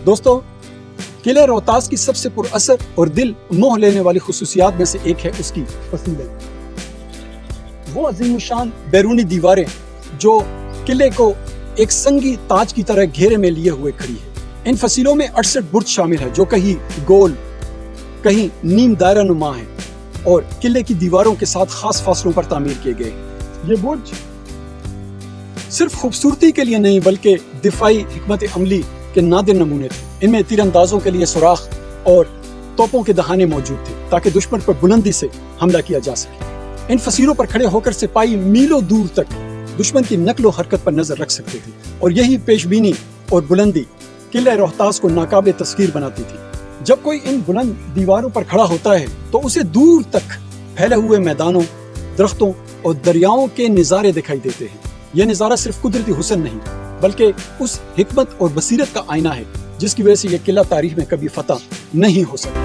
دوستو، قلعہ روہتاس کی سب سے پر اثر اور دل موہ لینے والی خصوصیات میں سے ایک ہے اس کی فصیلیں۔ وہ عظیم الشان بیرونی دیواریں جو قلعے کو ایک سنگی تاج کی طرح گھیرے میں لیے ہوئے کھڑی ہے۔ ان فصیلوں میں 68 برج شامل ہے جو کہیں گول، کہیں نیم دائرہ نما ہے اور قلعے کی دیواروں کے ساتھ خاص فاصلوں پر تعمیر کیے گئے ہیں۔ یہ برج صرف خوبصورتی کے لیے نہیں بلکہ دفاعی حکمت عملی کے نادر نمونے تھے۔ ان میں تیر اندازوں کے لیے سوراخ اور توپوں کے دہانے موجود تھے تاکہ دشمن پر بلندی سے حملہ کیا جا سکے۔ ان فصیلوں پر کھڑے ہو کر سپاہی میلوں دور تک دشمن کی نقل و حرکت پر نظر رکھ سکتے تھے اور یہی پیش بینی اور بلندی قلعہ روہتاس کو ناقابل تسخیر بناتی تھی۔ جب کوئی ان بلند دیواروں پر کھڑا ہوتا ہے تو اسے دور تک پھیلے ہوئے میدانوں، درختوں اور دریاؤں کے نظارے دکھائی دیتے ہیں۔ یہ نظارہ صرف قدرتی حسن نہیں بلکہ اس حکمت اور بصیرت کا آئینہ ہے جس کی وجہ سے یہ قلعہ تاریخ میں کبھی فتح نہیں ہو سکا۔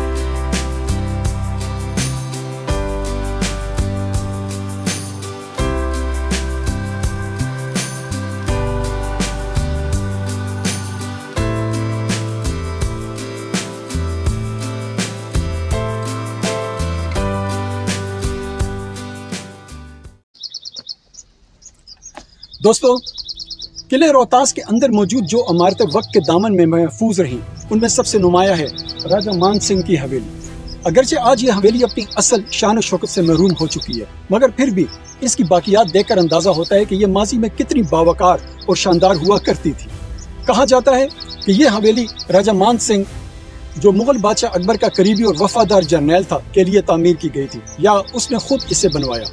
دوستو، قلعہ روہتاس کے اندر موجود جو عمارتیں وقت کے دامن میں محفوظ رہیں ان میں سب سے نمایاں ہے راجہ مان سنگھ کی حویلی۔ اگرچہ آج یہ حویلی اپنی اصل شان و شوکت سے محروم ہو چکی ہے مگر پھر بھی اس کی باقیات دیکھ کر اندازہ ہوتا ہے کہ یہ ماضی میں کتنی باوقار اور شاندار ہوا کرتی تھی۔ کہا جاتا ہے کہ یہ حویلی راجہ مان سنگھ جو مغل بادشاہ اکبر کا قریبی اور وفادار جرنیل تھا کے لیے تعمیر کی گئی تھی یا اس نے خود اسے بنوایا۔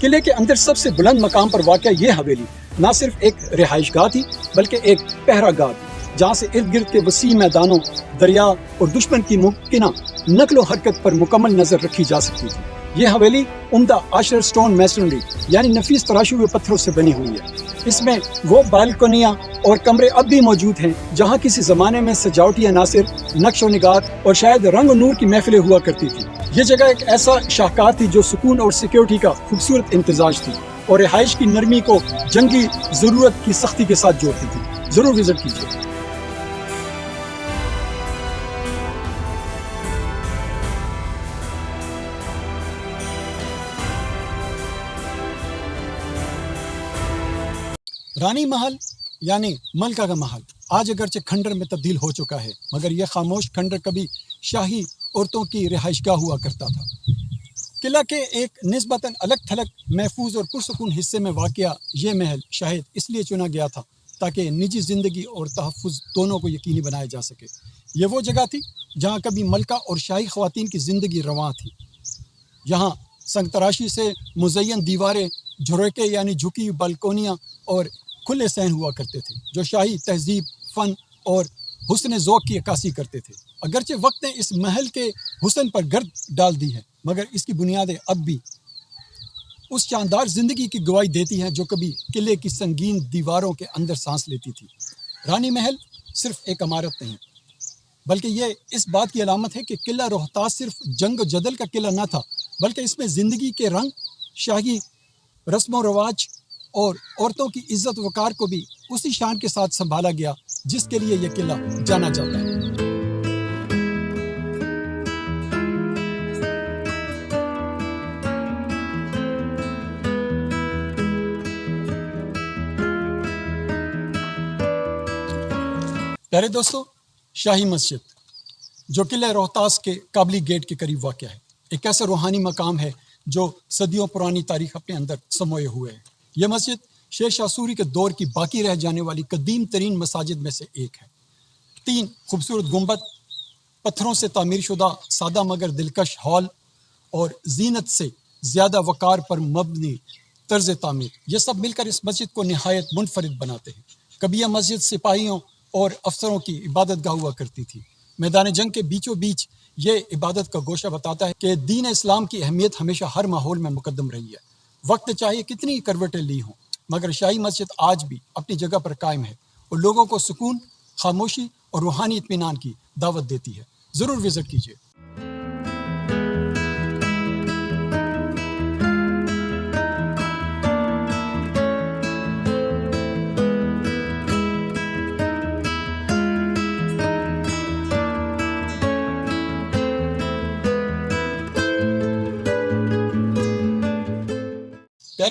قلعے کے اندر سب سے بلند مقام پر واقع یہ حویلی نہ صرف ایک رہائش گاہ تھی بلکہ ایک پہرہ گاہ تھی جہاں سے ارد گرد کے وسیع میدانوں، دریا اور دشمن کی ممکنہ نقل و حرکت پر مکمل نظر رکھی جا سکتی تھی۔ یہ حویلی عمدہ آشر سٹون میسنری یعنی نفیس تراشے ہوئے پتھروں سے بنی ہوئی ہے۔ اس میں وہ بالکنیاں اور کمرے اب بھی موجود ہیں جہاں کسی زمانے میں سجاوٹی عناصر، نقش و نگات اور شاید رنگ و نور کی محفلیں ہوا کرتی تھی۔ یہ جگہ ایک ایسا شاہکار تھی جو سکون اور سیکیورٹی کا خوبصورت امتزاج تھی اور رہائش کی نرمی کو جنگی ضرورت کی سختی کے ساتھ جوڑتی تھی۔ ضرور وزٹ کیجیے۔ رانی محل یعنی ملکہ کا محل آج اگرچہ کھنڈر میں تبدیل ہو چکا ہے مگر یہ خاموش کھنڈر کبھی شاہی عورتوں کی رہائش گاہ ہوا کرتا تھا۔ قلعہ کے ایک نسبتاً الگ تھلگ، محفوظ اور پرسکون حصے میں واقع یہ محل شاید اس لیے چنا گیا تھا تاکہ نجی زندگی اور تحفظ دونوں کو یقینی بنایا جا سکے۔ یہ وہ جگہ تھی جہاں کبھی ملکہ اور شاہی خواتین کی زندگی رواں تھی۔ یہاں سنگ تراشی سے مزین دیواریں، جھروکے یعنی جھکی بالکونیاں اور کھلے صحن ہوا کرتے تھے جو شاہی تہذیب، فن اور حسن ذوق کی عکاسی کرتے تھے۔ اگرچہ وقت نے اس محل کے حسن پر گرد ڈال دی ہے مگر اس کی بنیادیں اب بھی اس شاندار زندگی کی گواہی دیتی ہیں جو کبھی قلعے کی سنگین دیواروں کے اندر سانس لیتی تھی۔ رانی محل صرف ایک عمارت نہیں بلکہ یہ اس بات کی علامت ہے کہ قلعہ روہتاس صرف جنگ و جدل کا قلعہ نہ تھا بلکہ اس میں زندگی کے رنگ، شاہی رسم و رواج اور عورتوں کی عزت وقار کو بھی اسی شان کے ساتھ سنبھالا گیا جس کے لیے یہ قلعہ جانا جاتا ہے۔ پیارے دوستو، شاہی مسجد جو قلعہ روہتاس کے قابلی گیٹ کے قریب واقع ہے ایک ایسا روحانی مقام ہے جو صدیوں پرانی تاریخ اپنے اندر سموئے ہوئے ہے۔ یہ مسجد شیر شاہ سوری کے دور کی باقی رہ جانے والی قدیم ترین مساجد میں سے ایک ہے۔ 3 خوبصورت گنبد، پتھروں سے تعمیر شدہ سادہ مگر دلکش ہال اور زینت سے زیادہ وقار پر مبنی طرز تعمیر، یہ سب مل کر اس مسجد کو نہایت منفرد بناتے ہیں۔ کبھی یہ مسجد سپاہیوں اور افسروں کی عبادت گاہ ہوا کرتی تھی۔ میدان جنگ کے بیچوں بیچ یہ عبادت کا گوشہ بتاتا ہے کہ دین اسلام کی اہمیت ہمیشہ ہر ماحول میں مقدم رہی ہے۔ وقت چاہیے کتنی کروٹیں لی ہوں مگر شاہی مسجد آج بھی اپنی جگہ پر قائم ہے اور لوگوں کو سکون، خاموشی اور روحانی اطمینان کی دعوت دیتی ہے۔ ضرور وزٹ کیجیے۔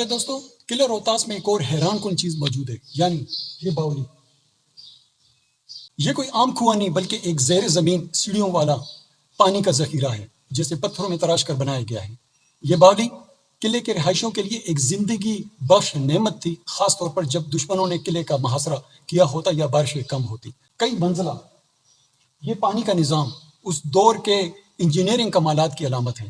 پیارے دوستوں، قلعہ روہتاس میں ایک اور حیران کن چیز موجود ہے، یعنی یہ باولی۔ یہ کوئی عام کنواں نہیں بلکہ ایک زیر زمین سیڑھیوں والا پانی کا ذخیرہ ہے جسے پتھروں میں تراش کر بنایا گیا ہے۔ یہ باولی قلعے کے رہائشیوں کے لیے ایک زندگی بخش نعمت تھی، خاص طور پر جب دشمنوں نے قلعے کا محاصرہ کیا ہوتا یا بارشیں کم ہوتی۔ کئی منزلہ یہ پانی کا نظام اس دور کے انجینئرنگ کمالات کی علامت ہے۔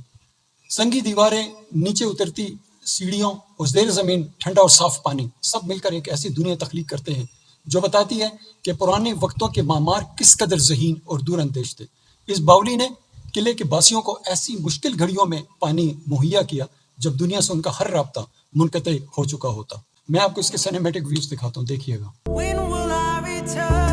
سنگی دیواریں، نیچے اترتی سیڑھیوں اور زیر زمین ٹھنڈا اور صاف پانی، سب مل کر ایک ایسی دنیا تخلیق کرتے ہیں جو بتاتی ہے کہ پرانے وقتوں کے معمار کس قدر ذہین اور دور اندیش تھے۔ اس باولی نے قلعے کے باسیوں کو ایسی مشکل گھڑیوں میں پانی مہیا کیا جب دنیا سے ان کا ہر رابطہ منقطع ہو چکا ہوتا۔ میں آپ کو اس کے سینیمیٹک ویوز دکھاتا ہوں، دیکھیے گا۔ When will I return?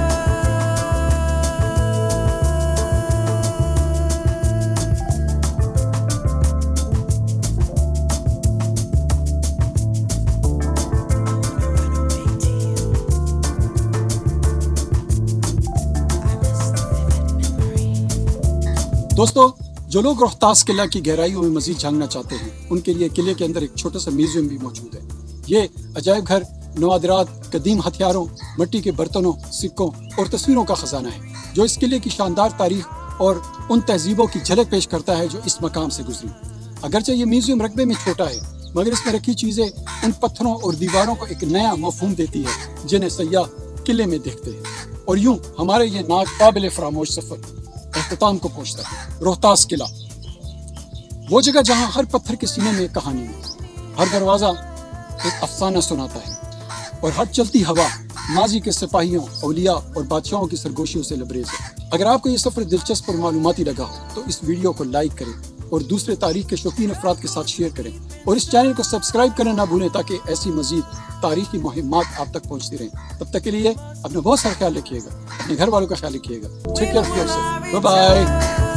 دوستو، جو لوگ روہتاس قلعہ کی گہرائیوں میں مزید جھانکنا چاہتے ہیں ان کے لیے قلعے کے اندر ایک چھوٹا سا میوزیم بھی موجود ہے۔ یہ عجائب گھر نوادرات، قدیم ہتھیاروں، مٹی کے برتنوں، سکوں اور تصویروں کا خزانہ ہے جو اس قلعے کی شاندار تاریخ اور ان تہذیبوں کی جھلک پیش کرتا ہے جو اس مقام سے گزری۔ اگرچہ یہ میوزیم رقبے میں چھوٹا ہے مگر اس میں رکھی چیزیں ان پتھروں اور دیواروں کو ایک نیا مفہوم دیتی ہے جنہیں سیاح قلعے میں دیکھتے ہیں، اور یوں ہمارے یہ ناقابل فراموش سفر اختتام کو پہنچتا ہے۔ روہتاس قلعہ، وہ جگہ جہاں ہر پتھر کے سینے میں ایک کہانی ہے، ہر دروازہ ایک افسانہ سناتا ہے اور ہر چلتی ہوا ماضی کے سپاہیوں، اولیاء اور بادشاہوں کی سرگوشیوں سے لبریز ہے۔ اگر آپ کو یہ سفر دلچسپ اور معلوماتی لگا ہو تو اس ویڈیو کو لائک کریں اور دوسرے تاریخ کے شوقین افراد کے ساتھ شیئر کریں، اور اس چینل کو سبسکرائب کرنا نہ بھولیں تاکہ ایسی مزید تاریخی مہمات آپ تک پہنچتی رہیں۔ تب تک کے لیے اپنا بہت سارا خیال رکھیے گا، اپنے گھر والوں کا خیال رکھیے گا۔ Take care of yourself, bye bye.